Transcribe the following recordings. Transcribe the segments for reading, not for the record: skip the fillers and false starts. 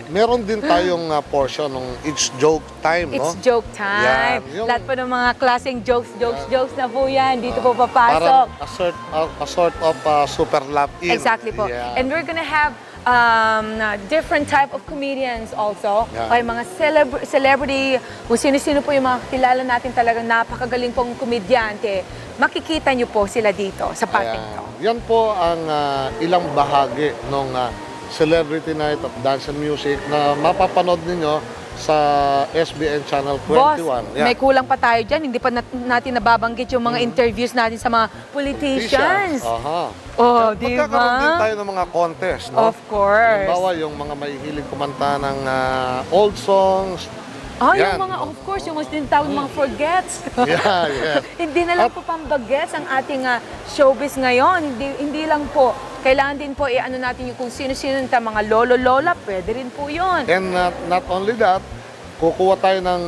meron din tayong portion ng It's Joke Time, no? It's joke time. Yan, yung- Lahat po ng mga klaseng jokes na po yan. Dito po papasok. Parang a sort of super lap-in. Exactly po. Yeah. And we're gonna have different type of comedians also. Yeah. May mga celebrity, kung sino-sino po yung mga kilala natin talagang napakagaling pong komedyante. Makikita nyo po sila dito sa parting to. Yan po ang ilang bahagi ng Celebrity Night of Dance and Music na mapapanood ninyo sa SBN Channel 21. Boss, Yeah. may kulang pa tayo dyan. Hindi pa natin nababanggit yung mga interviews natin sa mga politicians. Aha. Oh, di Magkakaroon din ba? tayo ng mga contest, no? Of course. Halimbawa, yung mga mahihilig kumanta ng old songs. Oh, Yan. yung mga, of course, yung mga tinatawag mga forgets. Yeah. Hindi na lang po pambagets ang ating showbiz ngayon. Hindi lang po. Kailangan din po i-ano natin yung kung sino-sino na mga lolo-lola, pwede rin po yun. And not only that, kukuha tayo ng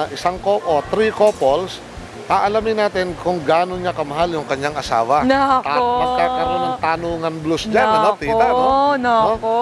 isang o 3 couples, aalamin natin kung gaano niya kamahal yung kanyang asawa. Nako. At magkakaroon ng tanungan blues dyan, ano, tita, no? Nako.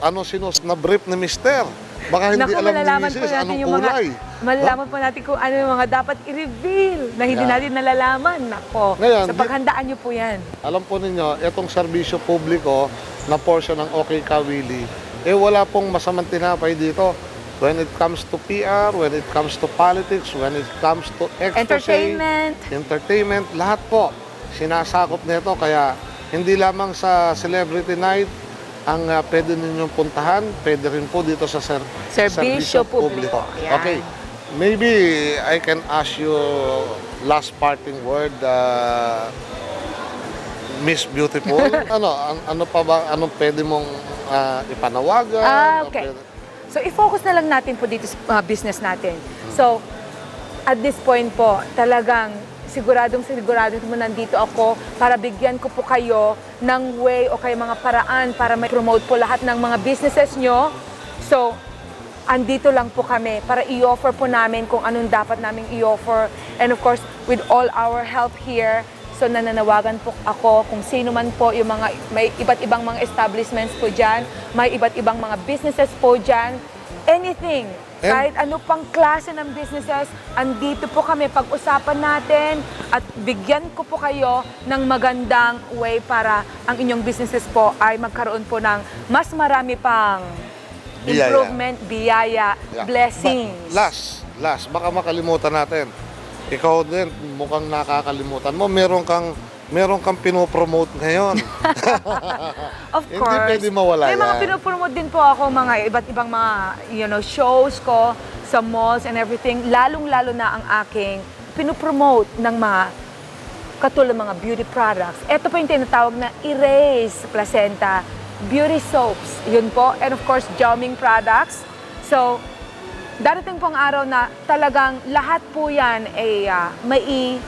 Ano sinus na brief ni mister? Baka hindi Naku, alam ni malalaman po misis natin anong yung mga, kulay. malalaman po natin kung ano yung mga dapat i-reveal na hindi Yeah. natin nalalaman. Nako, Ngayon, sa paghandaan nyo po yan. Alam po ninyo, itong serbisyo publiko na portion ng OK Kawili, wala pong masamang tinapay dito. When it comes to PR, when it comes to politics, when it comes to entertainment, lahat po sinasakop nito. Kaya hindi lamang sa Celebrity Night ang pwede ninyong puntahan, pwede rin po dito sa Serbisyo publiko. Yan. Okay, maybe I can ask you last parting word, Miss Beautiful. ano pa ba, anong pwede mong ipanawagan? Okay. So, i-focus na lang natin po dito sa business natin. So, at this point po, talagang siguradong mo nandito ako para bigyan ko po kayo ng way o kaya mga paraan para may-promote po lahat ng mga businesses nyo. So, andito lang po kami para i-offer po namin kung anong dapat naming i-offer. And of course, with all our help here, so nananawagan po ako kung sino man po yung mga, may iba't ibang mga establishments po dyan, may iba't ibang mga businesses po dyan, anything. Kahit ano pang klase ng businesses, andito po kami, pag-usapan natin at bigyan ko po kayo ng magandang way para ang inyong businesses po ay magkaroon po ng mas marami pang improvement, biyaya, blessings. Last, baka makalimutan natin. Ikaw din, mukhang nakakalimutan mo. Meron kang pinopromote ngayon. Of Hindi course. pwede mawala May mga yan. pinopromote din po ako, mga iba't ibang mga shows ko sa malls and everything. Lalong-lalo na ang aking pinopromote ng mga katulad mga beauty products. Ito po yung tinatawag na Erase Placenta Beauty Soaps. Yun po. And of course, Jamming products. So, darating pong araw na talagang lahat po yan ay may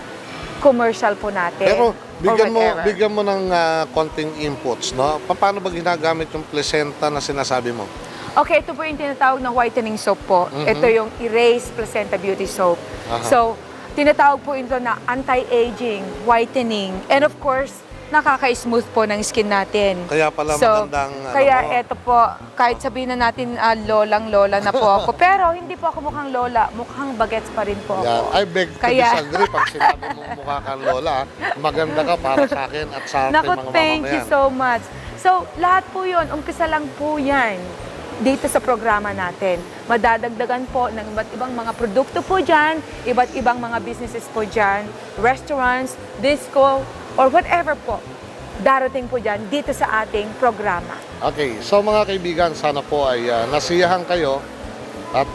commercial po natin. Pero or whatever. bigyan mo ng konting inputs, no? Paano ba ginagamit yung placenta na sinasabi mo? Okay, ito po yung tinatawag na whitening soap po. Ito yung Erase Placenta Beauty Soap. So, tinatawag po ito na anti-aging, whitening, and of course, nakaka-smooth po ng skin natin. Kaya pala magandang Kaya ito po, kahit sabihin na natin lolang-lola na po ako, pero hindi po ako mukhang lola, mukhang bagets pa rin po ako. I beg to disagree pag sinabi mo mukha kang lola. Maganda ka para sa akin at sa ating Naku, mga thank you mamamayan. so much. So, lahat po yun, umpisa lang po yan dito sa programa natin. Madadagdagan po ng iba't ibang mga produkto po dyan, iba't ibang mga businesses po dyan, restaurants, disco, or whatever po, darating po dyan dito sa ating programa. Okay, so mga kaibigan, sana po ay nasiyahan kayo at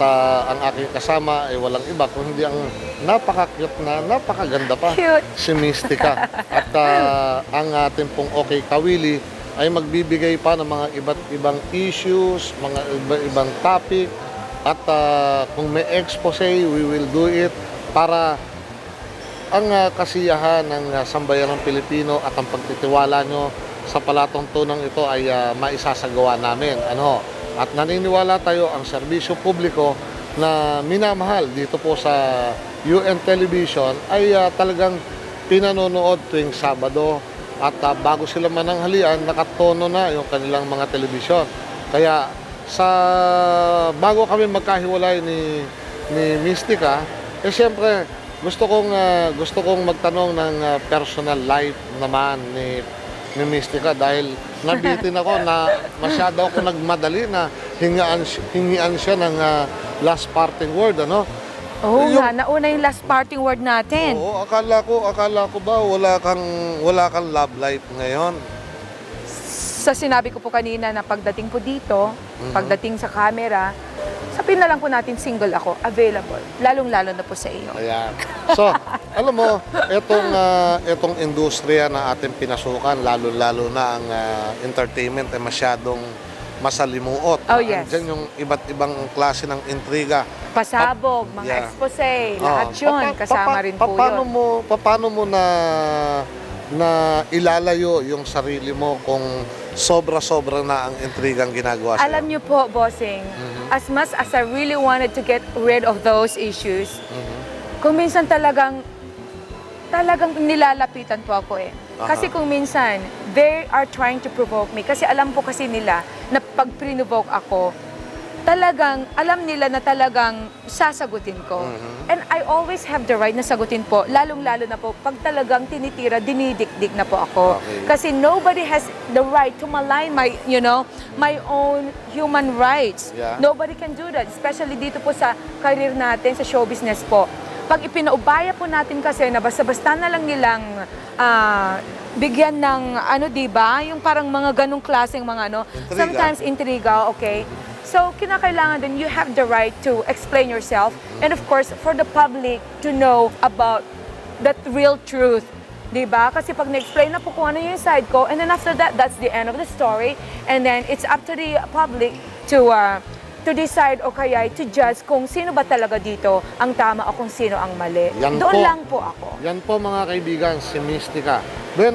ang aking kasama ay walang iba kung hindi ang napaka-cute na, napakaganda pa, Cute. si Mystica. At ang ating pong OK Kawili ay magbibigay pa ng mga iba't ibang issues, mga ibang topic at kung may expose, we will do it para ang kasiyahan ng sambayanang Pilipino at ang pagtitiwala nyo sa palatuntunan ito ay maisasagawa namin. At naniniwala tayo ang serbisyo publiko na minamahal dito po sa UN Television ay talagang pinanonood tuwing Sabado at bago sila mananghalian, nakatono na yung kanilang mga telebisyon. Kaya bago kami magkahiwalay ni Mystica, siyempre gusto kong magtanong ng personal life naman ni Mystica dahil nabitin ako na masyado ako nagmadali na hingian siya ng last parting word, ano? Oo nga, nauna yung last parting word natin. Oo, akala ko ba wala kang love life ngayon? Sa sinabi ko po kanina na pagdating po dito, pagdating sa camera, sabihin na lang po natin single ako, available. Lalong-lalo na po sa iyo. Ayan. So, alam mo, itong industriya na ating pinasukan, lalo-lalo na ang entertainment ay masyadong masalimuot. Oh, yes. Diyan yung iba't ibang klase ng intriga. Pasabog, mga Yeah. expose, lahat yun, kasama rin po yun. Paano mo na ilalayo yung sarili mo kung sobra-sobra na ang intrigang ginagawa sa'yo? Alam niyo po, bossing, as much as I really wanted to get rid of those issues, kung minsan talagang nilalapitan po ako eh. Kasi kung minsan, they are trying to provoke me. Kasi alam po kasi nila na pag prinovoke ako, talagang, alam nila na talagang sasagutin ko. And I always have the right na sagutin po, lalong-lalo na po, pag talagang tinitira, dinidikdik na po ako. Okay. Kasi nobody has the right to malign my own human rights. Yeah. Nobody can do that, especially dito po sa career natin, sa show business po. Pag ipinaubaya po natin kasi na basta-basta na lang nilang bigyan ng diba? Yung parang mga ganong klaseng mga Intriga. sometimes intriga, okay? So, kinakailangan din, you have the right to explain yourself and of course, for the public to know about that real truth. Diba? Kasi pag na-explain na po kung ano yung side ko, and then after that, that's the end of the story. And then, it's up to the public to decide o kaya to judge kung sino ba talaga dito ang tama o kung sino ang mali. Yan Doon po. lang po ako. Yan po mga kaibigan, si Mystica.